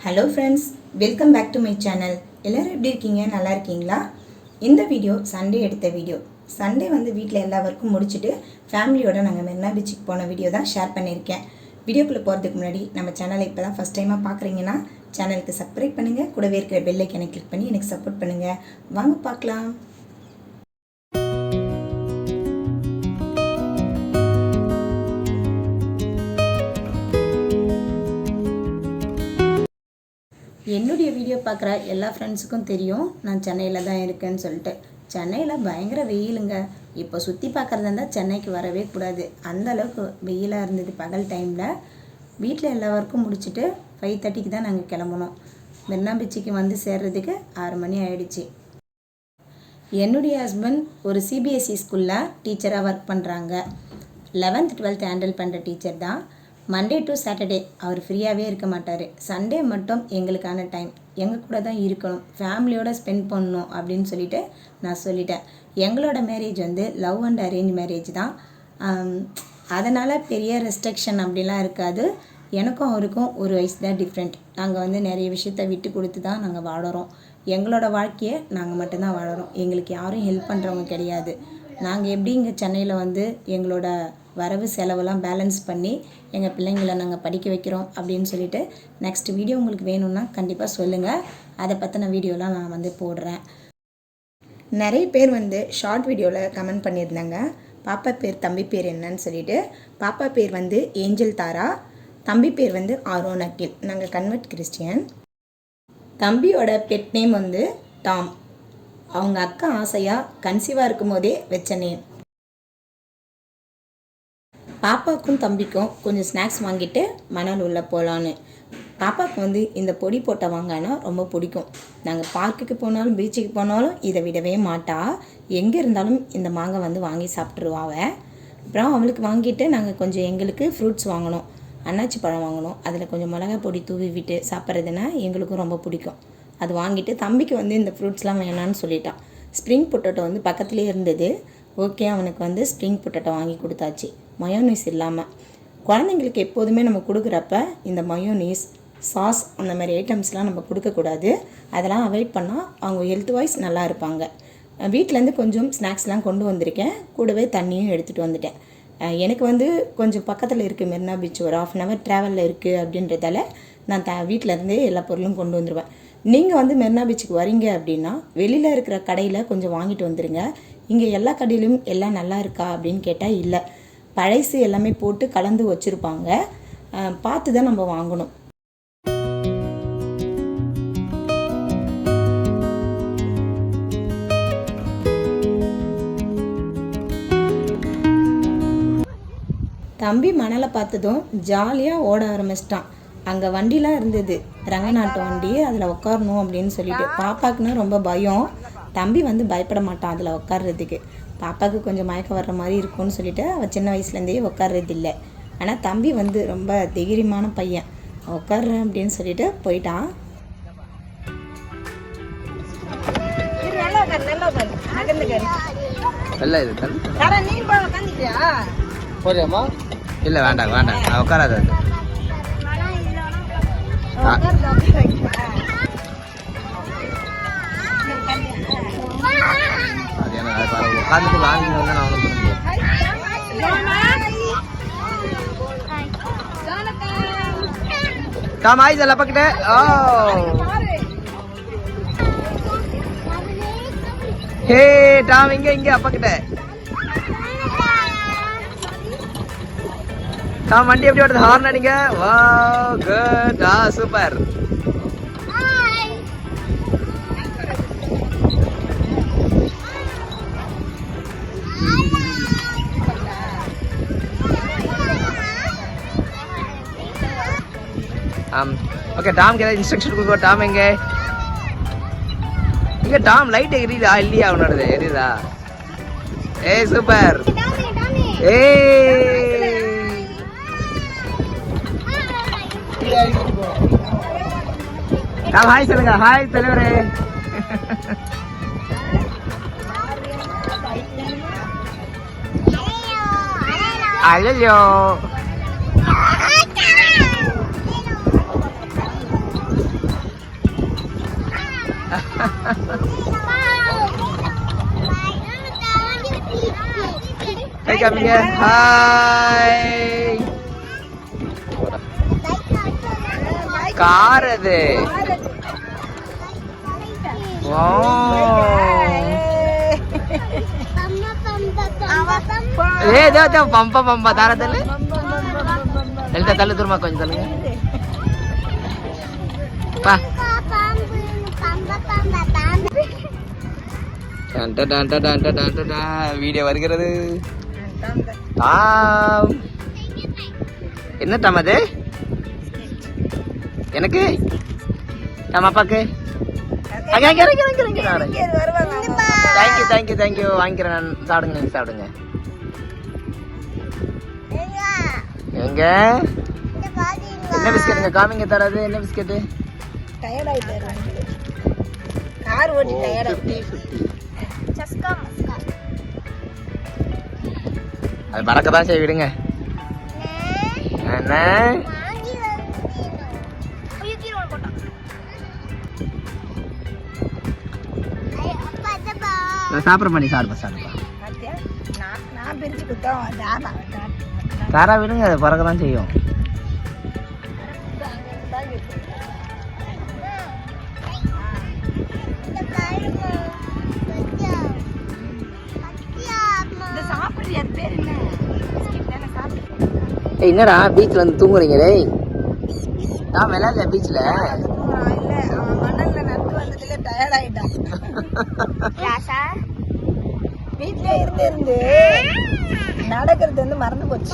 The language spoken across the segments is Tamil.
Hello friends, welcome back to my channel. எல்லோரும் எப்படி இருக்கீங்க? நல்லா இருக்கீங்களா? இந்த வீடியோ சண்டே எடுத்த வீடியோ. சண்டே வீட்டில் எல்லா ஒர்க்கும் முடிச்சுட்டு ஃபேமிலியோட நாங்கள் மெரினா பீச்சுக்கு போன வீடியோ தான் ஷேர் பண்ணியிருக்கேன். வீடியோக்குள்ளே போகிறதுக்கு முன்னாடி நம்ம சேனலை இப்போ தான் ஃபஸ்ட் டைமாக பார்க்குறீங்கன்னா சேனலுக்கு சப்ஸ்கிரைப் பண்ணுங்கள். கூடவே இருக்கிற பெல் ஐக்கனை கிளிக் பண்ணி எனக்கு சப்போர்ட் பண்ணுங்கள். வாங்க பார்க்கலாம். என்னுடைய வீடியோ பார்க்குற எல்லா ஃப்ரெண்ட்ஸுக்கும் தெரியும் நான் சென்னையில் தான் இருக்கேன்னு சொல்லிட்டு. சென்னையில் பயங்கர வெயிலுங்க. இப்போ சுற்றி பார்க்குறதா இருந்தால் சென்னைக்கு வரவே கூடாது, அந்தளவுக்கு வெயிலாக இருந்தது பகல் டைமில். வீட்டில் எல்லா ஒர்க்கும் முடிச்சுட்டு 5:30க்கு தான் நாங்கள் கிளம்புனோம். மெரினா பீச்சுக்கு சேர்றதுக்கு 6 மணி ஆகிடுச்சு. என்னுடைய ஹஸ்பண்ட் ஒரு சிபிஎஸ்சி ஸ்கூலில் டீச்சராக ஒர்க் பண்ணுறாங்க. 11th 12th ஹேண்டில் பண்ணுற டீச்சர் தான். மண்டே டு சாட்டர்டே அவர் ஃப்ரீயாகவே இருக்க மாட்டார். சண்டே மட்டும் எங்களுக்கான டைம், எங்கள் கூட தான் இருக்கணும், ஃபேமிலியோடு ஸ்பெண்ட் பண்ணணும் அப்படின்னு சொல்லிட்டு நான் சொல்லிட்டேன். எங்களோட marriage love and arrange marriage தான். அதனால் பெரிய ரெஸ்ட்ரிக்ஷன் அப்படிலாம் இருக்காது. எனக்கும் அவருக்கும் ஒரு வயசு தான் டிஃப்ரெண்ட். நாங்கள் நிறைய விஷயத்த விட்டு கொடுத்து தான் நாங்கள் வாழறோம். எங்களோட வாழ்க்கையை நாங்கள் மட்டும்தான் வாழறோம். எங்களுக்கு யாரும் ஹெல்ப் பண்ணுறவங்க கிடையாது. நாங்கள் எப்படி இங்கே சென்னையில் எங்களோட வரவு செலவெல்லாம் பேலன்ஸ் பண்ணி எங்கள் பிள்ளைங்களை நாங்கள் படிக்க வைக்கிறோம் அப்படின்னு சொல்லிட்டு நெக்ஸ்ட் வீடியோ உங்களுக்கு வேணும்னா கண்டிப்பாக சொல்லுங்கள். அதை பற்றின வீடியோலாம் நான் போடுறேன். நிறைய பேர் ஷார்ட் வீடியோவில் கமெண்ட் பண்ணியிருந்தாங்க, பாப்பா பேர் தம்பி பேர் என்னன்னு சொல்லிட்டு. பாப்பா பேர் ஏஞ்சல் தாரா, தம்பி பேர் ஆரோன் அகில். நாங்கள் கன்வெர்ட் கிறிஸ்டியன். தம்பியோட பெட் நேம் டாம். அவங்க அக்கா ஆசையாக கன்சீவாக இருக்கும் போதே வச்ச நேம். பாப்பாவுக்கும் தம்பிக்கும் கொஞ்சம் ஸ்நாக்ஸ் வாங்கிட்டு மணல் உள்ளே போகலான்னு. பாப்பாவுக்கு இந்த பொடி போட்ட வாங்கினா ரொம்ப பிடிக்கும். நாங்கள் பார்க்குக்கு போனாலும் பீச்சுக்கு போனாலும் இதை விடவே மாட்டா. எங்கே இருந்தாலும் இந்த மாங்காய் வாங்கி சாப்பிட்ருவாவ. அப்புறம் அவளுக்கு வாங்கிட்டு நாங்கள் கொஞ்சம் எங்களுக்கு ஃப்ரூட்ஸ் வாங்கினோம். அன்னாச்சி பழம் வாங்கினோம். அதில் கொஞ்சம் மிளகாய் பொடி தூவி விட்டு சாப்பிட்றதுனா எங்களுக்கும் ரொம்ப பிடிக்கும். அது வாங்கிட்டு தம்பிக்கு இந்த ஃப்ரூட்ஸ்லாம் வேணான்னு சொல்லிட்டான். ஸ்ப்ரிங் பொட்டேட்டோ பக்கத்துலேயே இருந்தது. ஓகே, அவனுக்கு ஸ்ப்ரிங் பொட்டேட்டோ வாங்கி கொடுத்தாச்சு, மயோனீஸ் இல்லாமல். குழந்தைங்களுக்கு எப்போதுமே நம்ம கொடுக்குறப்ப இந்த மயோனீஸ், சாஸ் அந்த மாதிரி ஐட்டம்ஸ்லாம் நம்ம கொடுக்கக்கூடாது. அதெல்லாம் அவாய்ட் பண்ணால் அவங்க ஹெல்த் வைஸ் நல்லா இருப்பாங்க. வீட்டிலேருந்து கொஞ்சம் ஸ்நாக்ஸ்லாம் கொண்டு வந்திருக்கேன். கூடவே தண்ணியும் எடுத்துகிட்டு வந்துட்டேன். எனக்கு கொஞ்சம் பக்கத்தில் இருக்குது மெரினா பீச், ஒரு 1/2 hour ட்ராவலில் இருக்குது. அப்படின்றதால நான் வீட்டிலேருந்தே எல்லா பொருளும் கொண்டு வந்துடுவேன். நீங்கள் மெரினா பீச்சுக்கு வரீங்க அப்படின்னா வெளியில் இருக்கிற கடையில் கொஞ்சம் வாங்கிட்டு வந்துடுங்க. இங்கே எல்லா கடையிலும் எல்லாம் நல்லா இருக்கா அப்படின்னு கேட்டால் இல்லை, பழைசு எல்லாமே போட்டு கலந்து வச்சுருப்பாங்க. பார்த்து தான் நம்ம வாங்கணும். தம்பி மணலை பார்த்ததும் ஜாலியாக ஓட ஆரம்பிச்சிட்டான். அங்கே வண்டிலாம் இருந்தது, ரங்கநாட்டு வண்டி, அதில் உட்காரணும் அப்படின்னு சொல்லிட்டு. பாப்பாக்குன்னா ரொம்ப பயம். தம்பி பயப்பட மாட்டான் அதில் உட்கார்றதுக்கு. பாப்பாவுக்கு கொஞ்சம் மயக்கம் வர்ற மாதிரி இருக்கும்னு சொல்லிட்டு அவள் சின்ன வயசுலேருந்தே உட்கார்றது இல்லை. ஆனால் தம்பி ரொம்ப தைரியமான பையன். உட்கார்றேன் அப்படின்னு சொல்லிட்டு போயிட்டான். இல்லை வேண்டாம் வேண்டாம், உட்காராது. உட்காந்துட்டு வாங்கி நான் அவனுக்கு டாம் ஆயிடுச்சு எல்லாம் பக்கிட்ட. ஓ ஹே டாம், இங்க அப்பா கிட்ட. டாம் வண்டி எப்படி வருது? ஹார்ன் அடிங்க. Wow, good, super. ஓகே, டாம்க்கு ஏதாவது இன்ஸ்ட்ரக்ஷன் கொடுக்க. டாம் எங்க டாம் லைட் எரியுதா இல்லையா? அவனோடது எரியுதா? ஏய் சூப்பர். டாம் ஹாய் சொல்லுங்க. ஹாய் தலைவரே. ஐயோ ஹாய் காமிங்க ஹாய் கார் அது పంప పంప తార తల్లి వెళ్తే తల్లి దుర్మా కొంచెం తల్లి வீடியோ வருகிறது என்ன டம் அது எனக்கு நம்ம அப்பாக்கு தேங்க்யூ தேங்க்யூ வாங்கிக்கிறேன் நான். சாப்பிடுங்க நீங்க சாப்பிடுங்க. எங்க என்ன பிஸ்கெட்டுங்க காமிங்க தராது என்ன பிஸ்கெட்டு அது மறக்கதான் செய்ய விடுங்க. என்ன சாப்பிட பண்ணி சாப்பிடுப்பா சாப்பிடுப்பா தாரா விடுங்க அது பறக்கதான் செய்யும். என்னடா பீச்ல வந்து தூங்குறீங்க டேய்? நான் விளையாடல பீச்ல. வீட்ல இருந்து நடக்கிறது வந்து மறந்து போச்சு.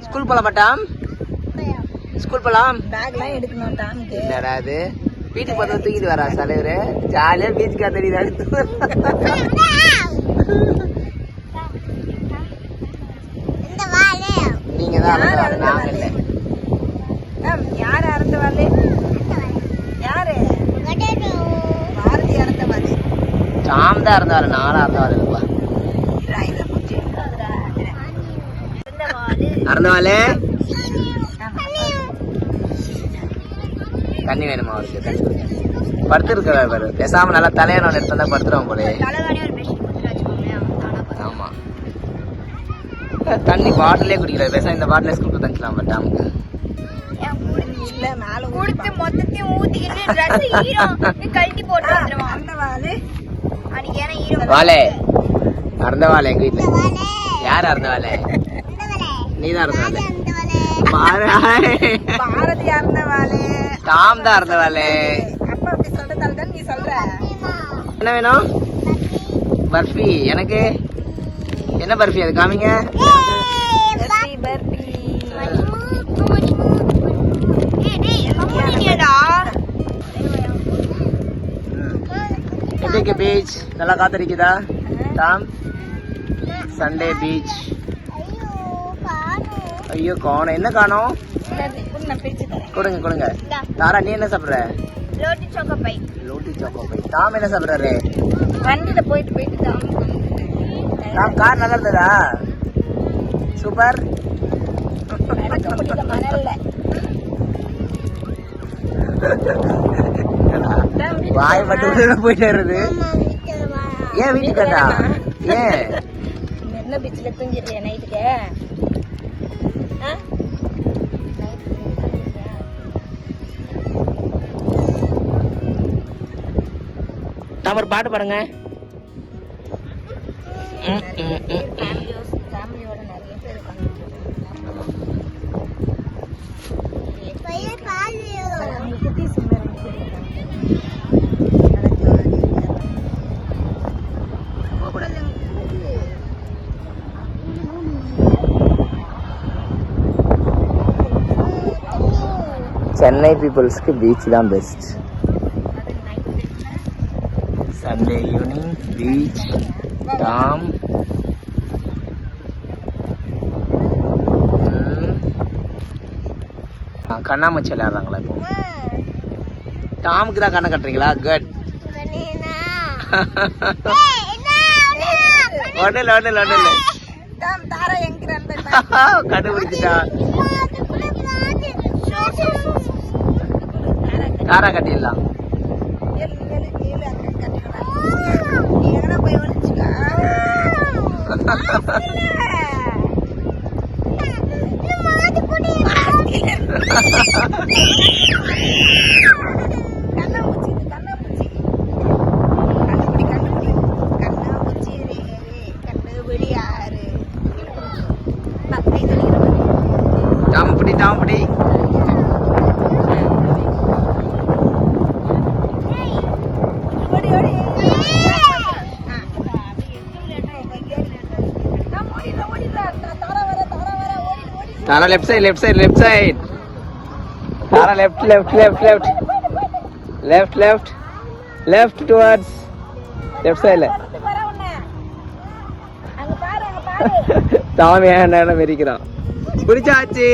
ஸ்கூல் போல மாட்டாம் ஸ்கூல் போலாம் பேக்லாம் எடுக்கணும் டாமுக்கு. என்னடா அது வீட்டுக்கு பார்த்து தூக்கிட்டு வரா தலைவரு ஜாலியா பீச்சுக்கா தெரியுது. நீங்க தான் நாங்க இல்லை. யாரு அறந்த வாழை? யாரு பாரதி அறந்த வாழை? சாம் தான் இறந்தாரு நானும் இறந்தவாள் இல்லப்பா. இறந்தவாளே தண்ணி வேணுமா அவருக்கு? தண்ணி குடிங்க. படுத்து இருக்கிற பாரு பேசாம நல்லா தலையான எடுத்து தான் படுத்துருவோம் போல. ஆமா தண்ணி பாட்டிலே குடிக்கல பேசாம இந்த பாட்டிலே ஸ்கூலுக்கு தந்துக்கலாம் பட்டாமுக்கு. வாழை அறந்தவாள் எங்க வீட்டுல யார் அறந்தவாள்? நீதான் அறந்தவாள். பாரதி அறந்த வாழை டாம் தான் அறந்தவாள். அப்பா அப்படி சொல்றதால தான் நீ சொல்ற. என்ன வேணும்? பர்ஃபி. எனக்கு என்ன பர்ஃபி அது காமிங்க. இன்னைக்கு பீச் நல்லா காத்தடிக்குதா டாம்? Sunday beach. ஐயோ காணோம். என்ன காணோம்? கொடுங்க கொடுங்க. தாரா நீ என்ன சாப்பிடுற? லோட்டி சோக்கோபை. லோட்டி சோக்கோபை. டாம் என்ன சாப்பிடுறாரு? வண்டியில போயிட்டு டாம் கார் நல்லா இருந்ததா? சூப்பர். வாய் மட்டும் போயிட்டே இருது. ஏன் வீட்டுக்கு கேட்டா? ஏன் என்ன பீச்ல தூங்கிடுறியா நைட்டுக்கு? நான் ஒரு பாட்டு பாடுங்க. ஃபேமிலியோட நிறைய பேர் சென்னை பீப்புள்ஸ்க்கு பீச் தான் best. Sunday evening beach Tom. கண்ணாமூச்சி விளையாடுறாங்களா இப்போ? டாமுக்கு தான் கண்ணை கட்டுறீங்களா? குட். ஒன்றும் இல்லை ஒன்றும் இல்லை ஒன்றும் இல்லை. தாரா எங்க கண்டுபிடிச்சிட்டா. காரா கட்டிடலாம். டாமப்படி டாமப்படி. Tara left side left side left side. Tara left left left left left left left towards left side. தாமி என்ன மெரிக்கிறான். பிடிச்சாச்சு.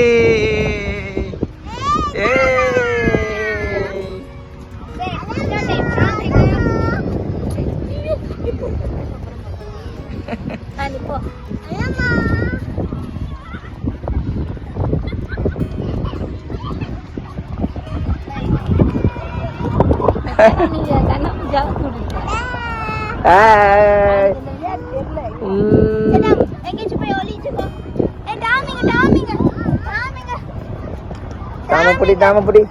தாமப்படி தாமப்படி.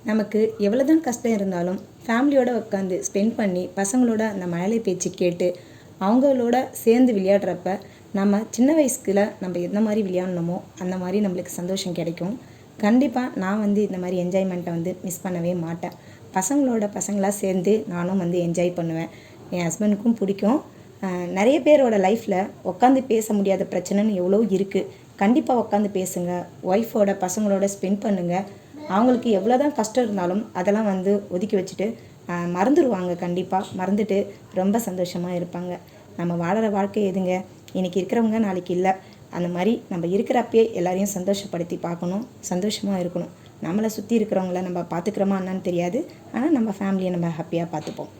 நமக்கு எவ்வளோதான் கஷ்டம் இருந்தாலும் ஃபேமிலியோட உட்காந்து ஸ்பெண்ட் பண்ணி பசங்களோட அந்த மழலை பேச்சு கேட்டு அவங்களோட சேர்ந்து விளையாடுறப்ப நம்ம சின்ன வயசுக்குள்ள நம்ம எந்த மாதிரி விளையாடணுமோ அந்த மாதிரி நம்மளுக்கு சந்தோஷம் கிடைக்கும். கண்டிப்பாக நான் வந்து இந்த மாதிரி என்ஜாய்மெண்ட்டை வந்து மிஸ் பண்ணவே மாட்டேன். பசங்களாக சேர்ந்து நானும் வந்து என்ஜாய் பண்ணுவேன். என் ஹஸ்பண்டுக்கும் பிடிக்கும். நிறைய பேரோட லைஃப்பில் உட்காந்து பேச முடியாத பிரச்சனைன்னு எவ்வளோ இருக்குது. கண்டிப்பாக உட்காந்து பேசுங்க. ஒய்ஃபோட பசங்களோட ஸ்பெண்ட் பண்ணுங்கள். அவங்களுக்கு எவ்வளோ தான் கஷ்டம் இருந்தாலும் அதெல்லாம் வந்து ஒதுக்கி வச்சுட்டு மறந்துடுவாங்க. கண்டிப்பாக மறந்துட்டு ரொம்ப சந்தோஷமாக இருப்பாங்க. நம்ம வாழற வாழ்க்கை எதுங்க? இன்றைக்கி இருக்கிறவங்க நாளைக்கு இல்லை. அந்த மாதிரி நம்ம இருக்கிறப்பே எல்லாரையும் சந்தோஷப்படுத்தி பார்க்கணும், சந்தோஷமாக இருக்கணும். நம்மளை சுற்றி இருக்கிறவங்கள நம்ம பார்த்துக்கிறோமா என்னன்னு தெரியாது. ஆனால் நம்ம ஃபேமிலியை நம்ம ஹாப்பியாக பார்த்துப்போம்.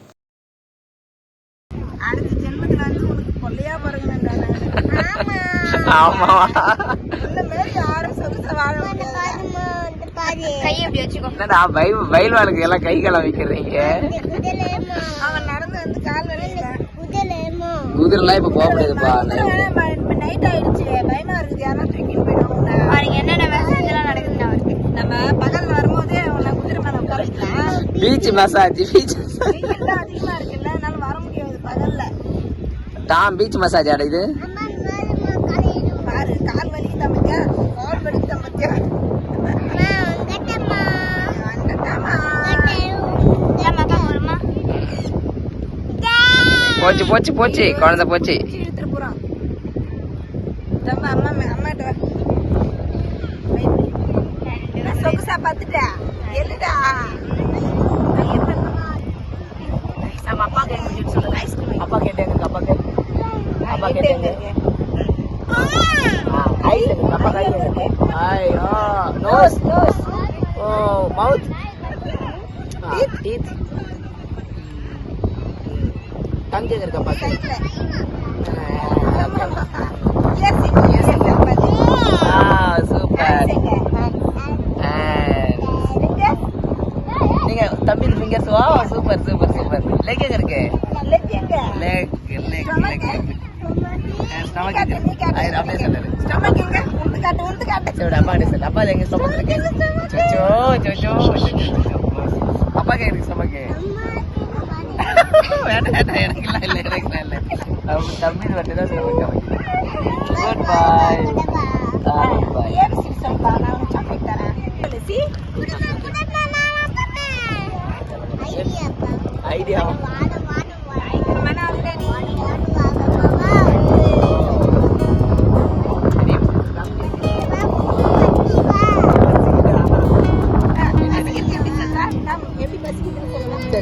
அடுத்த ஜென்மத்துல வந்து உனக்கு கொள்ளையா பாருங்க. ஆமா இந்த மாதிரி யாரும் சொகுசா வாழ முடியாது. கையை எப்படி வச்சுக்கோ. வயல் வாழ்க்கை எல்லாம் கை காலம் வைக்கிறீங்க. அவன் நடந்து வந்து கால் வலிக்கல. குதிரெல்லாம் இப்ப போக முடியாதுப்பா. நைட் ஆயிடுச்சு, பயமா இருக்குது. யாரும் தூக்கிட்டு போயிடுவாங்க. அவனுக்கு என்னென்ன வேலை நடக்குதுன்னு அவருக்கு. நம்ம பகல்ல வரும்போதே அவனை குதிரை மேல உட்கார வைக்கலாம். பீச் மசாஜ் அதிகமா இருக்குல்ல, அதனால வர முடியாது பகல்ல. டாம் பீச் மசாஜ் ஆடுது பாரு. கால் வலி தம்பிக்கா, கால் வலி தம்பிக்கா. போச்சு போச்சு போச்சு குழந்தை போச்சு. இழுத்துட்டு போறான். அம்மா அம்மாட்ட சொகுசா பாத்துட்டா எழுடா. நம்ம அப்பா கேட்டு சொல்லுங்க. ஐஸ்கிரீம் அப்பா கேட்டேங்க. அப்பா கேட்டேங்க. ஐஸ் அப்பா கையில. ஐயோ நோஸ் நோஸ். ஓ மவுத். டீத். தங்க இருக்க பாத்து. சூப்பர். நீங்க தம்பி ஃபிங்கர்ஸ். வா சூப்பர் சூப்பர் சூப்பர். லெக் எங்க இருக்கு? லெக் ஸ்டமக் இருக்கு. அப்படியே சொல்லுங்க. ஸ்டமக் எங்க? உண்டு காட்டு. சரி அப்பா கிட்ட சொல்லு. அப்பா எங்க ஸ்டமக் இருக்கு? சோச்சோ அப்பா கே இருக்கு ஸ்டமக். வேண்டாம் எனக்குலாம் இல்லை. தம்பி மட்டும் தான் stomach. Good bye. Idea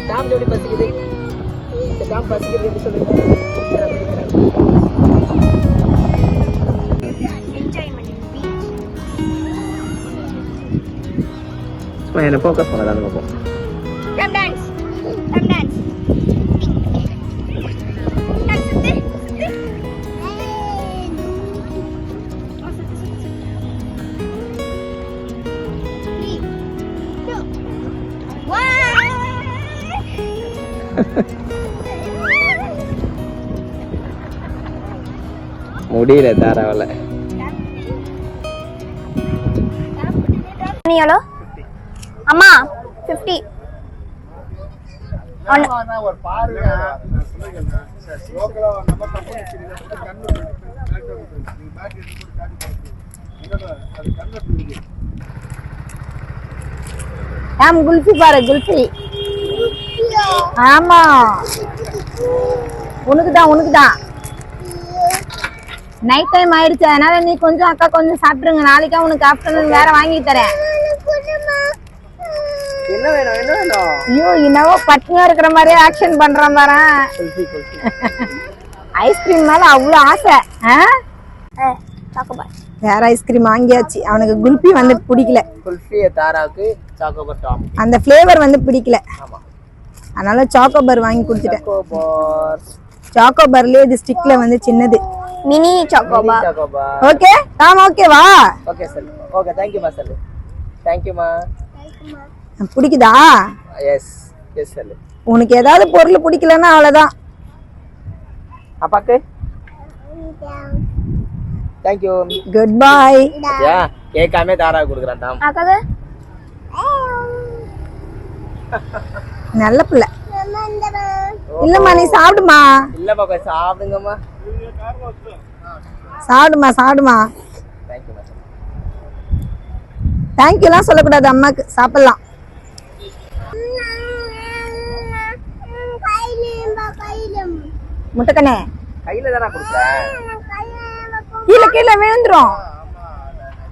Tom எப்படி பசிக்குது? டாம் பசிக்குது எப்படி சொல்லுங்க? என்ன ஃபோக்கஸ் பண்ணாத நம்ம போ. டான்ஸ் முடியல தாராவில். நீ எவ்வளோ அம்மா 50 குல்ஃபி பாரு குல்ஃபி. ஆமா உனக்குதான் நைட் டைம் ஆயிடுச்சு, அதனால நீ கொஞ்சம் அக்கா கொஞ்சம் சாப்பிட்டுருங்க. நாளைக்கா உனக்கு ஆஃப்டர்நூன் வேற வாங்கி தரேன். என்ன வேணும்? ஐயோ என்னவோ பட்னியா இருக்கிற மாதிரியே ஆக்ஷன் பண்றான் பாரு. ஐஸ்கிரீம் மேல அவ்வளவு ஆசை. வேற ஐஸ்கிரீம் வாங்கியாச்சு. அவனுக்கு குல்பி வந்து பிடிக்கல. குல்ஃபி தாராவுக்கு சாக்கோபார் டாம். அந்த ஃப்ளேவர் வந்து பிடிக்கல. ஆமா. அதனால சாக்கோபார் வாங்கி கொடுத்துட்டேன். சாக்கோபார். சாக்கோபார்லயே இது ஸ்டிக்ல வந்து சின்னது. Mini chocobar. ஓகே ஆமா ஓகேவா? Okay sir. Okay thank you மா சார். थैंक यू மா. பிடிக்குதா? Yes yes sir. உனக்கு ஏதாவது பொருள் பிடிக்கலன்னா அவ்வளவுதான். அப்பாக்கு थैंक यू. Good bye. யா கேக்காமே தாரா குடுக்குறான் டாம். அக்காக்கு நல்ல பிள்ளை. இல்லம்மா நீ சாப்பிடுமா. இல்ல பாப்பா சாப்பிடுங்கம்மா. சாப்பிடுமா. थैंक यू மா. தேங்க் யூலாம் சொல்லக்கூடாது அம்மாக்கு. சாப்பிடலாம். முட்டைக்கண்ணே கையில தான குடுக்குறேன். கீழே விழுந்துரும்.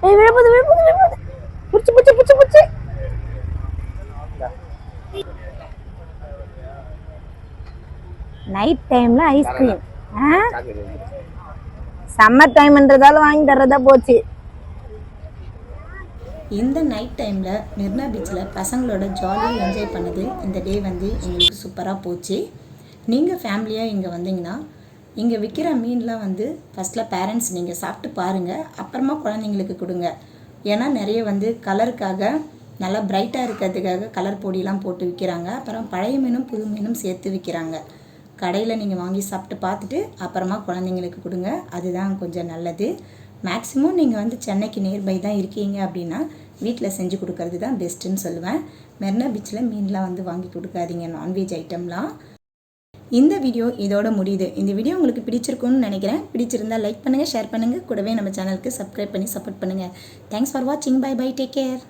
விழுப்புது புடிச்சு. நைட் டைம்ல ஐஸ்கிரீம். சம்மர் டைம்ன்றதால வாங்கி தர்றதா போச்சு. இந்த நைட் டைமில் மெரினா பீச்சில் பசங்களோட ஜாலியாக என்ஜாய் பண்ணது இந்த டே வந்து எங்களுக்கு சூப்பராக போச்சு. நீங்கள் ஃபேமிலியாக இங்கே வந்தீங்கன்னா இங்கே விற்கிற மீன்லாம் வந்து ஃபஸ்ட்டில் பேரண்ட்ஸ் நீங்கள் சாப்பிட்டு பாருங்கள், அப்புறமா குழந்தைங்களுக்கு கொடுங்க. ஏன்னா நிறைய வந்து கலருக்காக நல்லா பிரைட்டாக இருக்கிறதுக்காக கலர் பொடியெலாம் போட்டு விற்கிறாங்க. அப்புறம் பழைய மீனும் புது மீனும் சேர்த்து விற்கிறாங்க. கடையில் நீங்கள் வாங்கி சாப்பிட்டு பார்த்துட்டு அப்புறமா குழந்தைங்களுக்கு கொடுங்க, அதுதான் கொஞ்சம் நல்லது. மேக்ஸிமம் நீங்கள் வந்து சென்னைக்கு நியர்பை தான் இருக்கீங்க அப்படின்னா வீட்டில் செஞ்சு கொடுக்கறது தான் பெஸ்ட்டுன்னு சொல்லுவேன். மெரினா பீச்சில் மீன்லாம் வந்து வாங்கி கொடுக்காதீங்க, நான்வெஜ் ஐட்டம்லாம். இந்த வீடியோ இதோட முடியுது. இந்த வீடியோ உங்களுக்கு பிடிச்சிருக்கும்னு நினைக்கிறேன். பிடிச்சிருந்தால் லைக் பண்ணுங்கள், ஷேர் பண்ணுங்கள், கூடவே நம்ம சேனலுக்கு சப்ஸ்கிரைப் பண்ணி சப்போர்ட் பண்ணுங்கள். தேங்க்ஸ் ஃபார் வாட்சிங். Bye bye, take care.